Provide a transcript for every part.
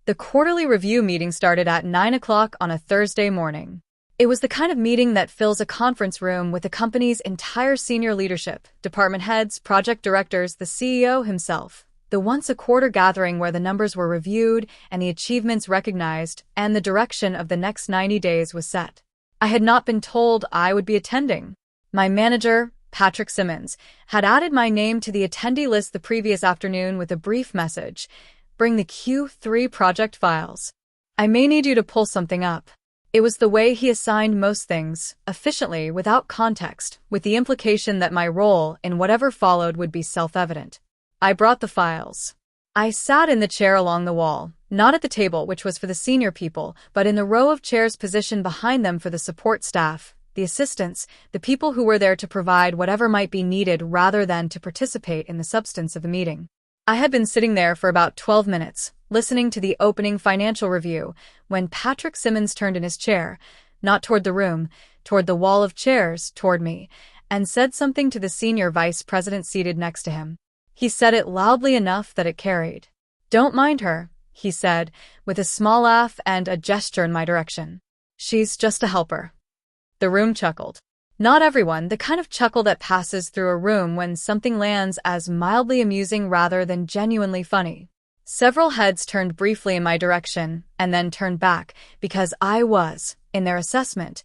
The quarterly review meeting started at 9 o'clock on a Thursday morning. It was the kind of meeting that fills a conference room with the company's entire senior leadership, department heads, project directors, the CEO himself. The once-a-quarter gathering where the numbers were reviewed and the achievements recognized and the direction of the next 90 days was set. I had not been told I would be attending. My manager, Patrick Simmons, had added my name to the attendee list the previous afternoon with a brief message: "Bring the Q3 project files. I may need you to pull something up." It was the way he assigned most things, efficiently, without context, with the implication that my role in whatever followed would be self-evident. I brought the files. I sat in the chair along the wall, not at the table, which was for the senior people, but in the row of chairs positioned behind them for the support staff, the assistants, the people who were there to provide whatever might be needed rather than to participate in the substance of the meeting. I had been sitting there for about 12 minutes, listening to the opening financial review, when Patrick Simmons turned in his chair, not toward the room, toward the wall of chairs, toward me, and said something to the senior vice president seated next to him. He said it loudly enough that it carried. "Don't mind her," he said, with a small laugh and a gesture in my direction. "She's just a helper." The room chuckled. Not everyone, the kind of chuckle that passes through a room when something lands as mildly amusing rather than genuinely funny. Several heads turned briefly in my direction and then turned back because I was, in their assessment,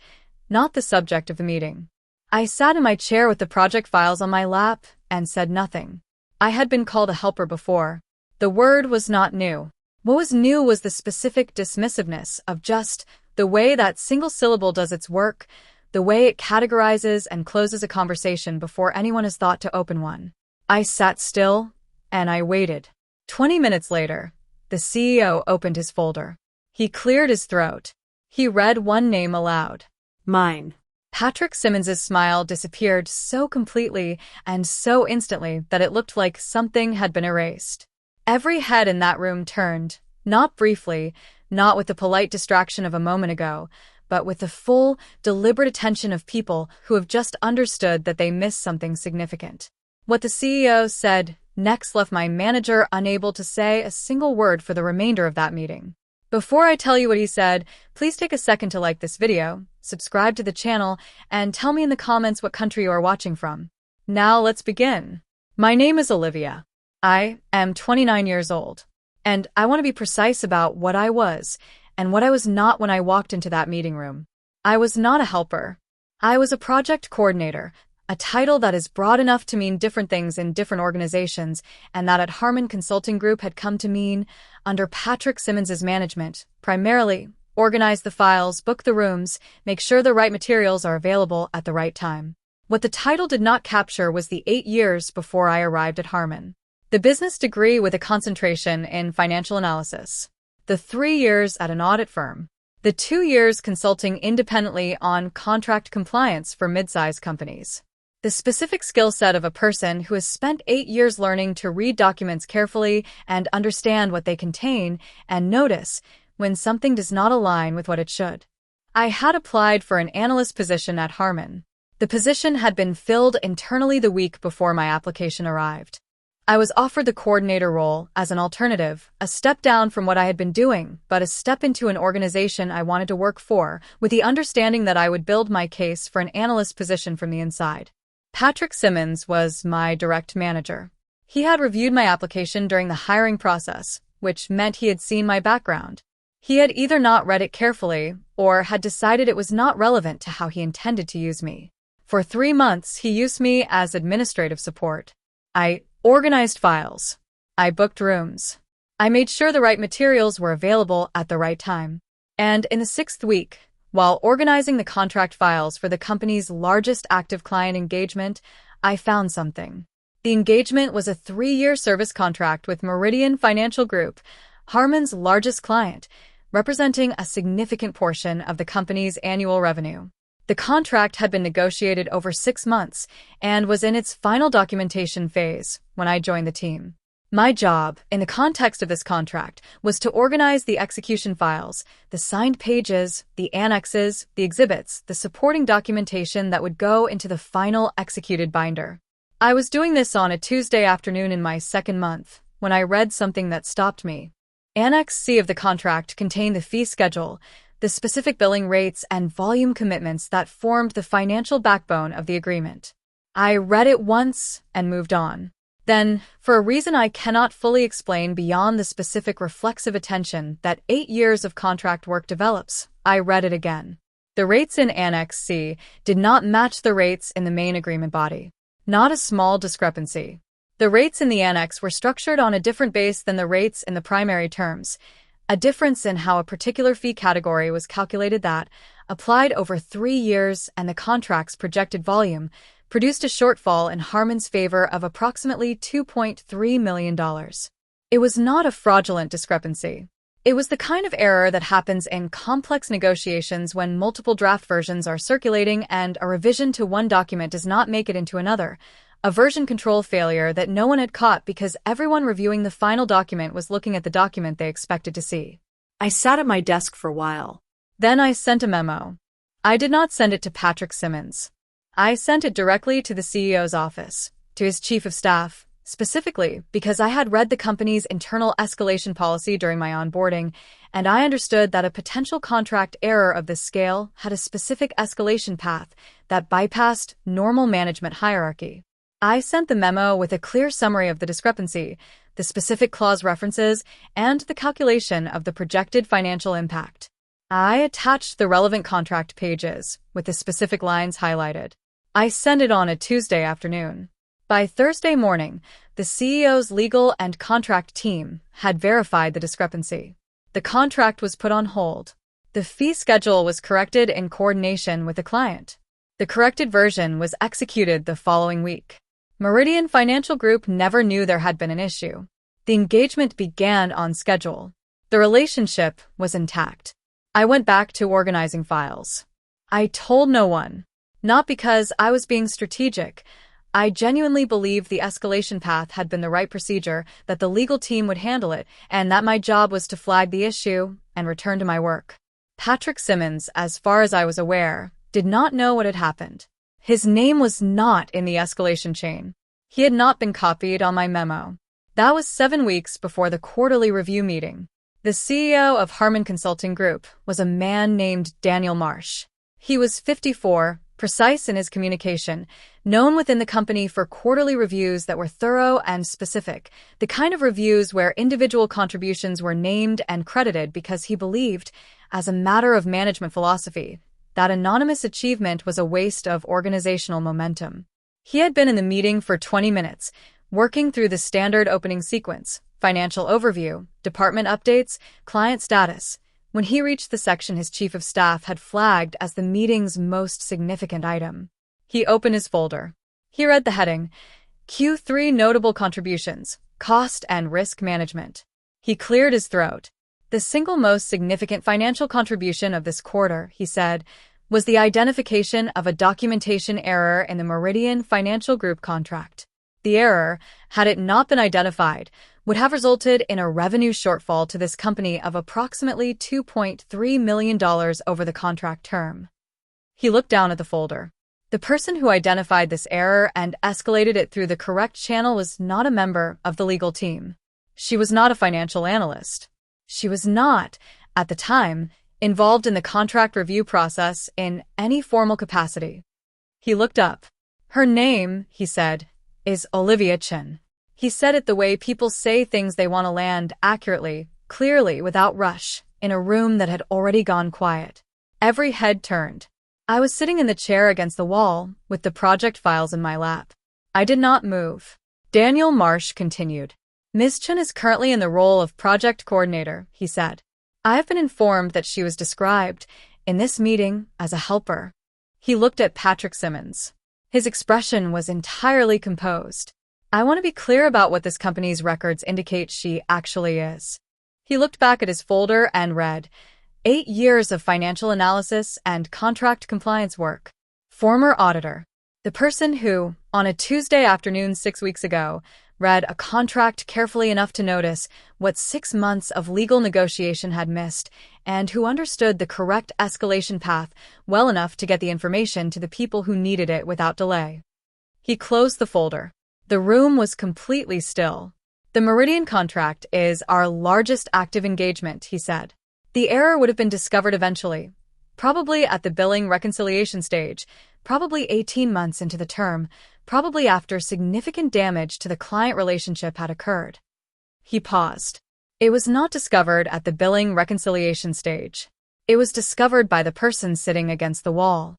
not the subject of the meeting. I sat in my chair with the project files on my lap and said nothing. I had been called a helper before. The word was not new. What was new was the specific dismissiveness of just the way that single syllable does its work, the way it categorizes and closes a conversation before anyone has thought to open one. I sat still, and I waited. 20 minutes later, the CEO opened his folder. He cleared his throat. He read one name aloud. "Mine." Patrick Simmons's smile disappeared so completely and so instantly that it looked like something had been erased. Every head in that room turned, not briefly, not with the polite distraction of a moment ago, but with the full, deliberate attention of people who have just understood that they missed something significant. What the CEO said next left my manager unable to say a single word for the remainder of that meeting. Before I tell you what he said, please take a second to like this video, subscribe to the channel, and tell me in the comments what country you are watching from. Now let's begin. My name is Olivia. I am 29 years old, and I want to be precise about what I was and what I was not when I walked into that meeting room. I was not a helper. I was a project coordinator, a title that is broad enough to mean different things in different organizations, and that at Harman Consulting Group had come to mean, under Patrick Simmons's management, primarily organize the files, book the rooms, make sure the right materials are available at the right time. What the title did not capture was the 8 years before I arrived at Harman. The business degree with a concentration in financial analysis. The 3 years at an audit firm. The 2 years consulting independently on contract compliance for mid-sized companies. The specific skill set of a person who has spent 8 years learning to read documents carefully and understand what they contain and notice when something does not align with what it should. I had applied for an analyst position at Harman. The position had been filled internally the week before my application arrived. I was offered the coordinator role as an alternative, a step down from what I had been doing, but a step into an organization I wanted to work for, with the understanding that I would build my case for an analyst position from the inside. Patrick Simmons was my direct manager. He had reviewed my application during the hiring process, which meant he had seen my background. He had either not read it carefully or had decided it was not relevant to how he intended to use me. For 3 months, he used me as administrative support. I organized files. I booked rooms. I made sure the right materials were available at the right time. And in the 6th week, while organizing the contract files for the company's largest active client engagement, I found something. The engagement was a 3-year service contract with Meridian Financial Group, Harman's largest client, representing a significant portion of the company's annual revenue. The contract had been negotiated over 6 months and was in its final documentation phase when I joined the team. My job, in the context of this contract, was to organize the execution files, the signed pages, the annexes, the exhibits, the supporting documentation that would go into the final executed binder. I was doing this on a Tuesday afternoon in my 2nd month when I read something that stopped me. Annex C of the contract contained the fee schedule, the specific billing rates, and volume commitments that formed the financial backbone of the agreement. I read it once and moved on. Then, for a reason I cannot fully explain beyond the specific reflexive attention that 8 years of contract work develops, I read it again. The rates in Annex C did not match the rates in the main agreement body. Not a small discrepancy. The rates in the annex were structured on a different base than the rates in the primary terms, a difference in how a particular fee category was calculated that, applied over 3 years and the contract's projected volume, produced a shortfall in Harman's favor of approximately $2.3 million. It was not a fraudulent discrepancy. It was the kind of error that happens in complex negotiations when multiple draft versions are circulating and a revision to one document does not make it into another, a version control failure that no one had caught because everyone reviewing the final document was looking at the document they expected to see. I sat at my desk for a while. Then I sent a memo. I did not send it to Patrick Simmons. I sent it directly to the CEO's office, to his chief of staff, specifically because I had read the company's internal escalation policy during my onboarding, and I understood that a potential contract error of this scale had a specific escalation path that bypassed normal management hierarchy. I sent the memo with a clear summary of the discrepancy, the specific clause references, and the calculation of the projected financial impact. I attached the relevant contract pages, with the specific lines highlighted. I sent it on a Tuesday afternoon. By Thursday morning, the CEO's legal and contract team had verified the discrepancy. The contract was put on hold. The fee schedule was corrected in coordination with the client. The corrected version was executed the following week. Meridian Financial Group never knew there had been an issue. The engagement began on schedule. The relationship was intact. I went back to organizing files. I told no one. Not because I was being strategic. I genuinely believed the escalation path had been the right procedure, that the legal team would handle it, and that my job was to flag the issue and return to my work. Patrick Simmons, as far as I was aware, did not know what had happened. His name was not in the escalation chain. He had not been copied on my memo. That was 7 weeks before the quarterly review meeting. The CEO of Harman Consulting Group was a man named Daniel Marsh. He was 54, precise in his communication, known within the company for quarterly reviews that were thorough and specific, the kind of reviews where individual contributions were named and credited because he believed, as a matter of management philosophy, that anonymous achievement was a waste of organizational momentum. He had been in the meeting for 20 minutes, working through the standard opening sequence, financial overview, department updates, client status, when he reached the section his chief of staff had flagged as the meeting's most significant item. He opened his folder. He read the heading, Q3 Notable Contributions, Cost and Risk Management. He cleared his throat. The single most significant financial contribution of this quarter, he said, was the identification of a documentation error in the Meridian Financial Group contract. The error, had it not been identified, would have resulted in a revenue shortfall to this company of approximately $2.3 million over the contract term. He looked down at the folder. The person who identified this error and escalated it through the correct channel was not a member of the legal team. She was not a financial analyst. She was not, at the time, involved in the contract review process in any formal capacity. He looked up. Her name, he said, is Olivia Chen. He said it the way people say things they want to land accurately, clearly, without rush, in a room that had already gone quiet. Every head turned. I was sitting in the chair against the wall, with the project files in my lap. I did not move. Daniel Marsh continued. Ms. Chen is currently in the role of project coordinator, he said. I have been informed that she was described, in this meeting, as a helper. He looked at Patrick Simmons. His expression was entirely composed. I want to be clear about what this company's records indicate she actually is. He looked back at his folder and read, 8 years of financial analysis and contract compliance work. Former auditor. The person who, on a Tuesday afternoon 6 weeks ago, read a contract carefully enough to notice what 6 months of legal negotiation had missed, and who understood the correct escalation path well enough to get the information to the people who needed it without delay. He closed the folder. The room was completely still. The Meridian contract is our largest active engagement, he said. The error would have been discovered eventually, probably at the billing reconciliation stage, probably 18 months into the term, probably after significant damage to the client relationship had occurred. He paused. It was not discovered at the billing reconciliation stage. It was discovered by the person sitting against the wall.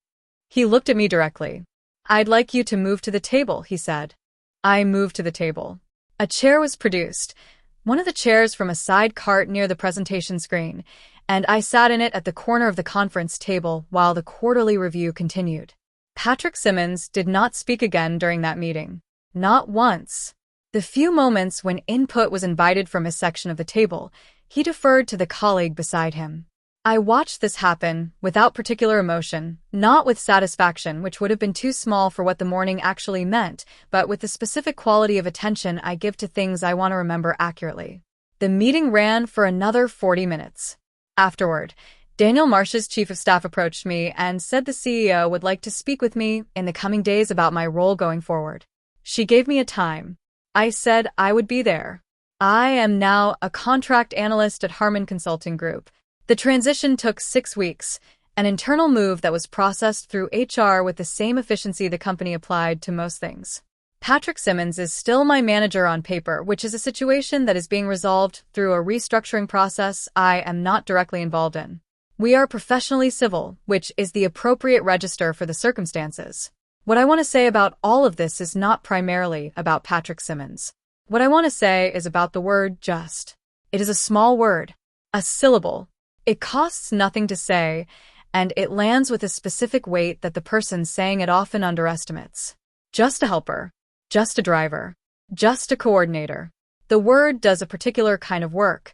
He looked at me directly. I'd like you to move to the table, he said. I moved to the table. A chair was produced, one of the chairs from a side cart near the presentation screen, and I sat in it at the corner of the conference table while the quarterly review continued. Patrick Simmons did not speak again during that meeting. Not once. The few moments when input was invited from his section of the table, he deferred to the colleague beside him. I watched this happen without particular emotion, not with satisfaction, which would have been too small for what the morning actually meant, but with the specific quality of attention I give to things I want to remember accurately. The meeting ran for another 40 minutes. Afterward, Daniel Marsh's chief of staff approached me and said the CEO would like to speak with me in the coming days about my role going forward. She gave me a time. I said I would be there. I am now a contract analyst at Harman Consulting Group. The transition took 6 weeks, an internal move that was processed through HR with the same efficiency the company applied to most things. Patrick Simmons is still my manager on paper, which is a situation that is being resolved through a restructuring process I am not directly involved in. We are professionally civil, which is the appropriate register for the circumstances. What I want to say about all of this is not primarily about Patrick Simmons. What I want to say is about the word just. It is a small word, a syllable. It costs nothing to say, and it lands with a specific weight that the person saying it often underestimates. Just a helper. Just a driver. Just a coordinator. The word does a particular kind of work.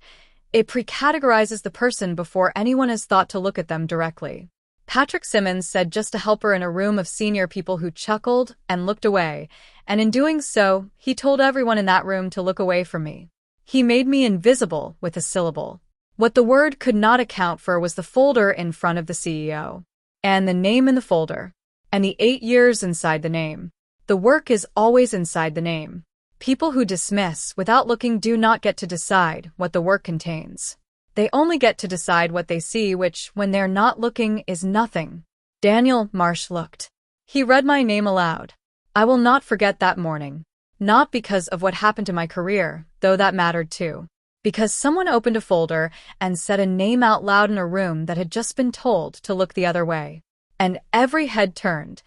It pre-categorizes the person before anyone has thought to look at them directly. Patrick Simmons said just a helper in a room of senior people who chuckled and looked away, and in doing so, he told everyone in that room to look away from me. He made me invisible with a syllable. What the word could not account for was the folder in front of the CEO, and the name in the folder, and the 8 years inside the name. The work is always inside the name. People who dismiss without looking do not get to decide what the work contains. They only get to decide what they see, which, when they're not looking, is nothing. Daniel Marsh looked. He read my name aloud. I will not forget that morning. Not because of what happened to my career, though that mattered too. Because someone opened a folder and said a name out loud in a room that had just been told to look the other way. And every head turned,